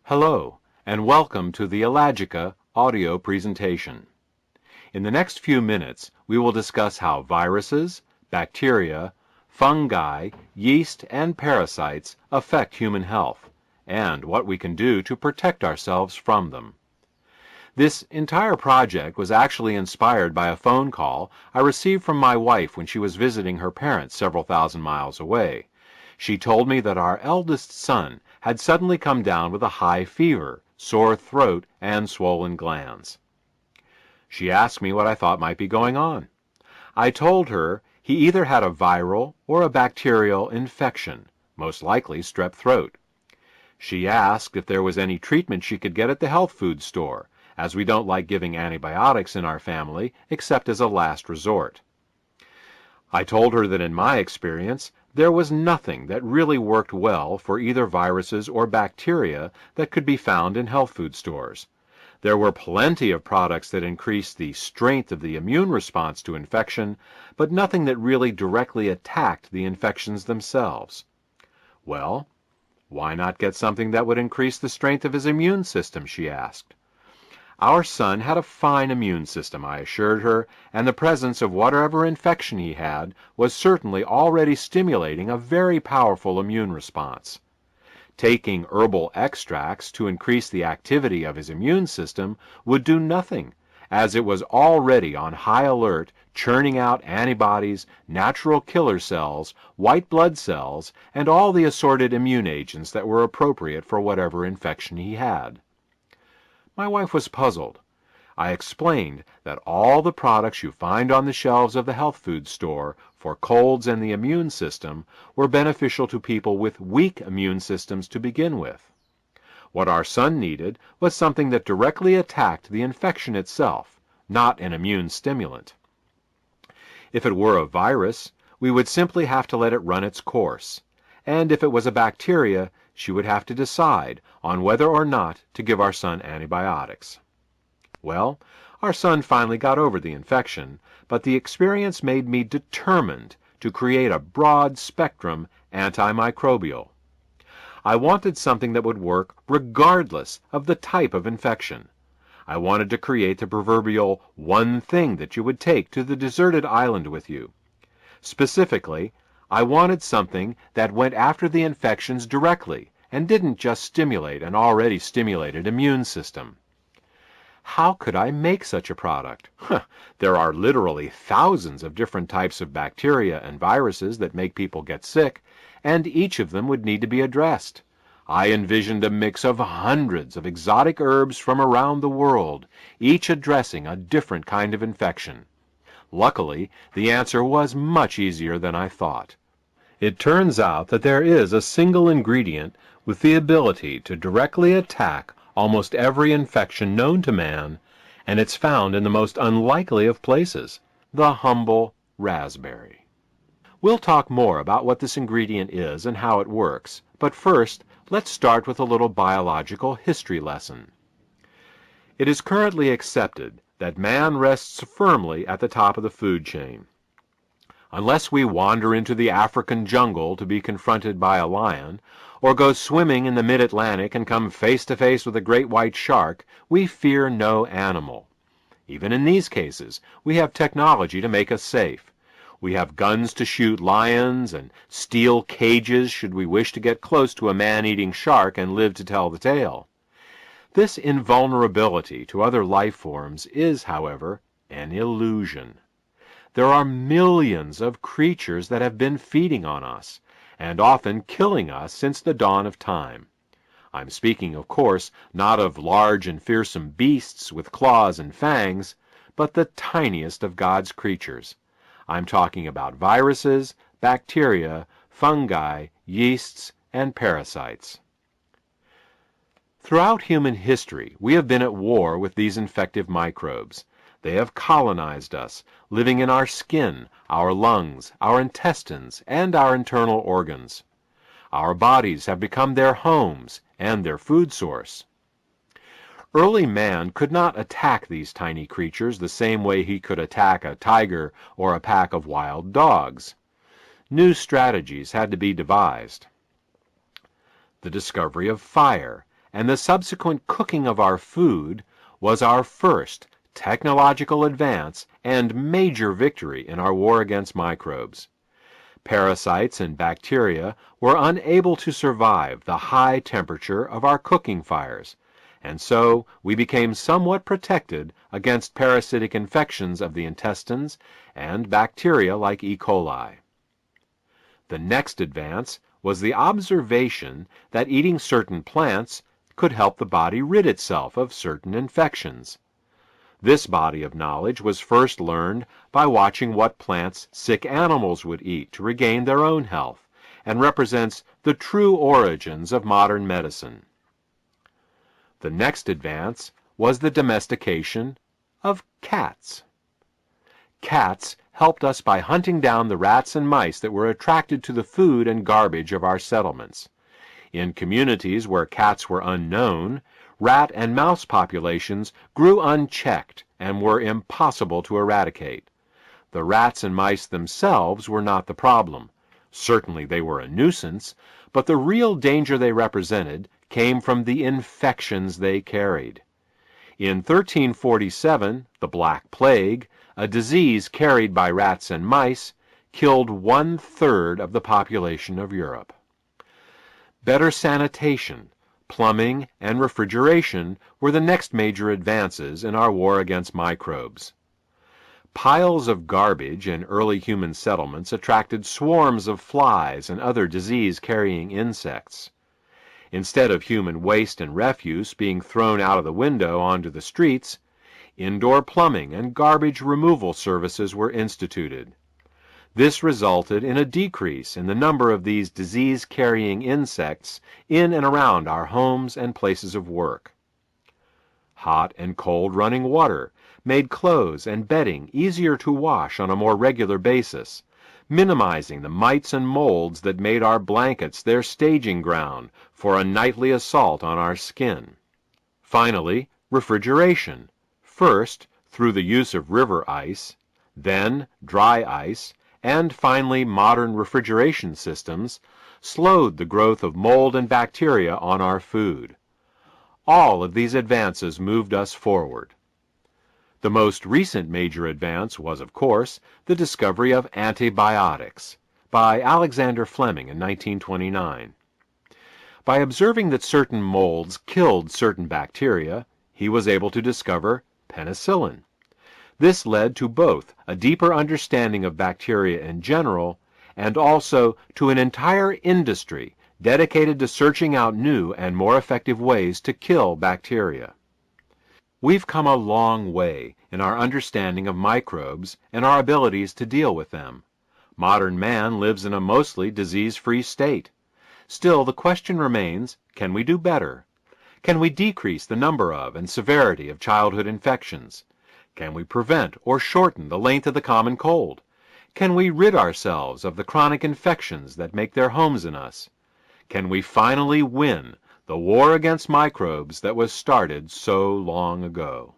Hello, and welcome to the Allergica audio presentation. In the next few minutes, we will discuss how viruses, bacteria, fungi, yeast, and parasites affect human health, and what we can do to protect ourselves from them. This entire project was actually inspired by a phone call I received from my wife when she was visiting her parents several thousand miles away. She told me that our eldest son had suddenly come down with a high fever, sore throat, and swollen glands. She asked me what I thought might be going on. I told her he either had a viral or a bacterial infection, most likely strep throat. She asked if there was any treatment she could get at the health food store, as we don't like giving antibiotics in our family except as a last resort. I told her that in my experience, there was nothing that really worked well for either viruses or bacteria that could be found in health food stores. There were plenty of products that increased the strength of the immune response to infection, but nothing that really directly attacked the infections themselves. Well, why not get something that would increase the strength of his immune system, she asked. Our son had a fine immune system, I assured her, and the presence of whatever infection he had was certainly already stimulating a very powerful immune response. Taking herbal extracts to increase the activity of his immune system would do nothing, as it was already on high alert, churning out antibodies, natural killer cells, white blood cells, and all the assorted immune agents that were appropriate for whatever infection he had. My wife was puzzled. I explained that all the products you find on the shelves of the health food store for colds and the immune system were beneficial to people with weak immune systems to begin with. What our son needed was something that directly attacked the infection itself, not an immune stimulant. If it were a virus, we would simply have to let it run its course, and if it was a bacteria, she would have to decide on whether or not to give our son antibiotics. Well, our son finally got over the infection, but the experience made me determined to create a broad-spectrum antimicrobial. I wanted something that would work regardless of the type of infection. I wanted to create the proverbial one thing that you would take to the deserted island with you. Specifically, I wanted something that went after the infections directly and didn't just stimulate an already stimulated immune system. How could I make such a product? There are literally thousands of different types of bacteria and viruses that make people get sick, and each of them would need to be addressed. I envisioned a mix of hundreds of exotic herbs from around the world, each addressing a different kind of infection. Luckily, the answer was much easier than I thought. It turns out that there is a single ingredient with the ability to directly attack almost every infection known to man, and it's found in the most unlikely of places, the humble raspberry. We'll talk more about what this ingredient is and how it works, but first, let's start with a little biological history lesson. It is currently accepted that man rests firmly at the top of the food chain. Unless we wander into the African jungle to be confronted by a lion, or go swimming in the mid-Atlantic and come face to face with a great white shark, we fear no animal. Even in these cases, we have technology to make us safe. We have guns to shoot lions and steel cages should we wish to get close to a man-eating shark and live to tell the tale. This invulnerability to other life forms is, however, an illusion. There are millions of creatures that have been feeding on us, and often killing us since the dawn of time. I'm speaking, of course, not of large and fearsome beasts with claws and fangs, but the tiniest of God's creatures. I'm talking about viruses, bacteria, fungi, yeasts, and parasites. Throughout human history, we have been at war with these infective microbes. They have colonized us, living in our skin, our lungs, our intestines, and our internal organs. Our bodies have become their homes and their food source. Early man could not attack these tiny creatures the same way he could attack a tiger or a pack of wild dogs. New strategies had to be devised. The discovery of fire and the subsequent cooking of our food was our first technological advance and major victory in our war against microbes. Parasites and bacteria were unable to survive the high temperature of our cooking fires, and so we became somewhat protected against parasitic infections of the intestines and bacteria like E. coli. The next advance was the observation that eating certain plants could help the body rid itself of certain infections. This body of knowledge was first learned by watching what plants sick animals would eat to regain their own health, and represents the true origins of modern medicine. The next advance was the domestication of cats. Cats helped us by hunting down the rats and mice that were attracted to the food and garbage of our settlements. In communities where cats were unknown, rat and mouse populations grew unchecked and were impossible to eradicate. The rats and mice themselves were not the problem. Certainly they were a nuisance, but the real danger they represented came from the infections they carried. In 1347, the Black Plague, a disease carried by rats and mice, killed 1/3 of the population of Europe. Better sanitation, plumbing, and refrigeration were the next major advances in our war against microbes. Piles of garbage in early human settlements attracted swarms of flies and other disease-carrying insects. Instead of human waste and refuse being thrown out of the window onto the streets, indoor plumbing and garbage removal services were instituted. This resulted in a decrease in the number of these disease-carrying insects in and around our homes and places of work. Hot and cold running water made clothes and bedding easier to wash on a more regular basis, minimizing the mites and molds that made our blankets their staging ground for a nightly assault on our skin. Finally, refrigeration, first through the use of river ice, then dry ice, and finally modern refrigeration systems, slowed the growth of mold and bacteria on our food. All of these advances moved us forward. The most recent major advance was, of course, the discovery of antibiotics by Alexander Fleming in 1929. By observing that certain molds killed certain bacteria, he was able to discover penicillin. This led to both a deeper understanding of bacteria in general and also to an entire industry dedicated to searching out new and more effective ways to kill bacteria. We've come a long way in our understanding of microbes and our abilities to deal with them. Modern man lives in a mostly disease-free state. Still, the question remains, can we do better? Can we decrease the number of and severity of childhood infections? Can we prevent or shorten the length of the common cold? Can we rid ourselves of the chronic infections that make their homes in us? Can we finally win the war against microbes that was started so long ago?